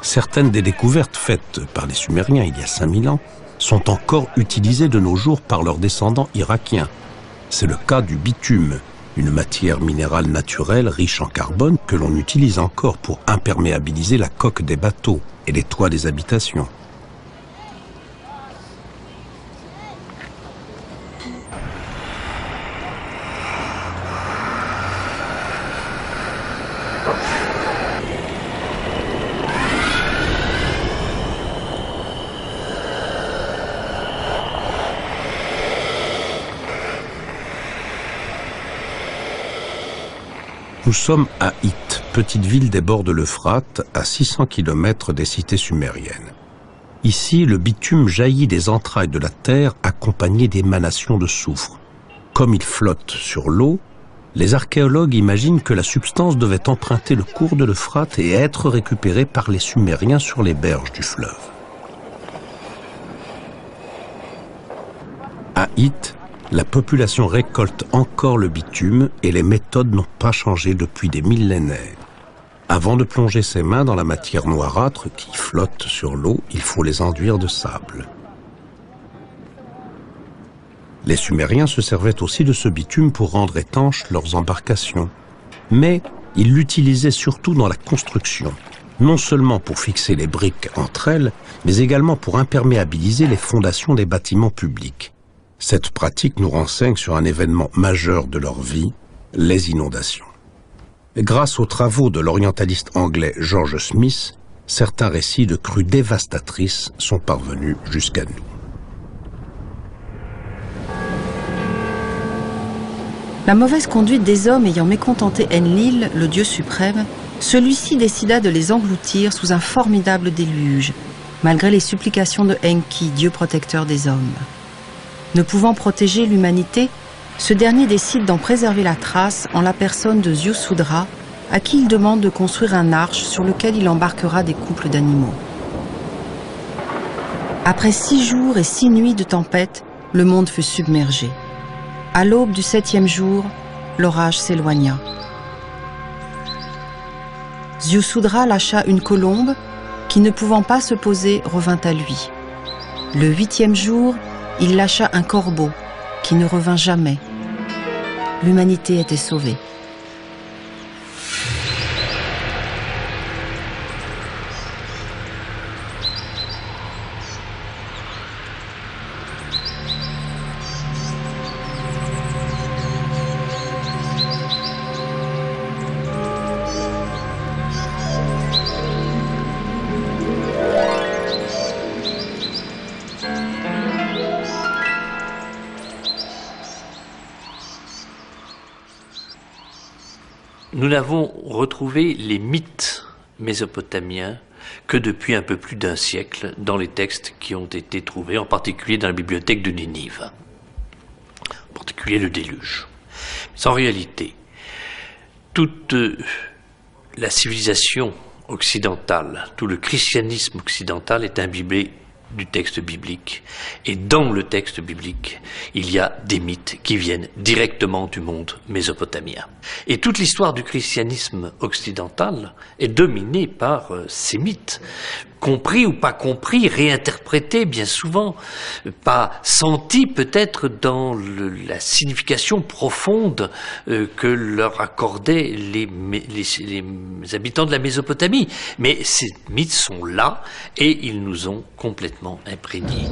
Certaines des découvertes faites par les Sumériens il y a 5000 ans sont encore utilisées de nos jours par leurs descendants irakiens. C'est le cas du bitume, une matière minérale naturelle riche en carbone que l'on utilise encore pour imperméabiliser la coque des bateaux et les toits des habitations. Nous sommes à Hit, petite ville des bords de l'Euphrate, à 600 km des cités sumériennes. Ici, le bitume jaillit des entrailles de la terre accompagné d'émanations de soufre. Comme il flotte sur l'eau, les archéologues imaginent que la substance devait emprunter le cours de l'Euphrate et être récupérée par les Sumériens sur les berges du fleuve. À Hit, la population récolte encore le bitume et les méthodes n'ont pas changé depuis des millénaires. Avant de plonger ses mains dans la matière noirâtre qui flotte sur l'eau, il faut les enduire de sable. Les Sumériens se servaient aussi de ce bitume pour rendre étanches leurs embarcations. Mais ils l'utilisaient surtout dans la construction, non seulement pour fixer les briques entre elles, mais également pour imperméabiliser les fondations des bâtiments publics. Cette pratique nous renseigne sur un événement majeur de leur vie, les inondations. Grâce aux travaux de l'orientaliste anglais George Smith, certains récits de crues dévastatrices sont parvenus jusqu'à nous. La mauvaise conduite des hommes ayant mécontenté Enlil, le dieu suprême, celui-ci décida de les engloutir sous un formidable déluge, malgré les supplications de Enki, dieu protecteur des hommes. Ne pouvant protéger l'humanité, ce dernier décide d'en préserver la trace en la personne de Ziusudra, à qui il demande de construire un arche sur lequel il embarquera des couples d'animaux. Après 6 jours et 6 nuits de tempête, le monde fut submergé. À l'aube du 7e jour, l'orage s'éloigna. Ziusudra lâcha une colombe qui, ne pouvant pas se poser, revint à lui. Le 8e jour, il lâcha un corbeau qui ne revint jamais. L'humanité était sauvée. Nous n'avons retrouvé les mythes mésopotamiens que depuis un peu plus d'un siècle dans les textes qui ont été trouvés, en particulier dans la bibliothèque de Ninive, en particulier le déluge. Mais en réalité, toute la civilisation occidentale, tout le christianisme occidental est imbibé du texte biblique. Et dans le texte biblique, il y a des mythes qui viennent directement du monde mésopotamien. Et toute l'histoire du christianisme occidental est dominée par ces mythes, compris ou pas compris, réinterprétés bien souvent, pas sentis peut-être dans la signification profonde que leur accordaient les habitants de la Mésopotamie. Mais ces mythes sont là et ils nous ont complètement imprégnés.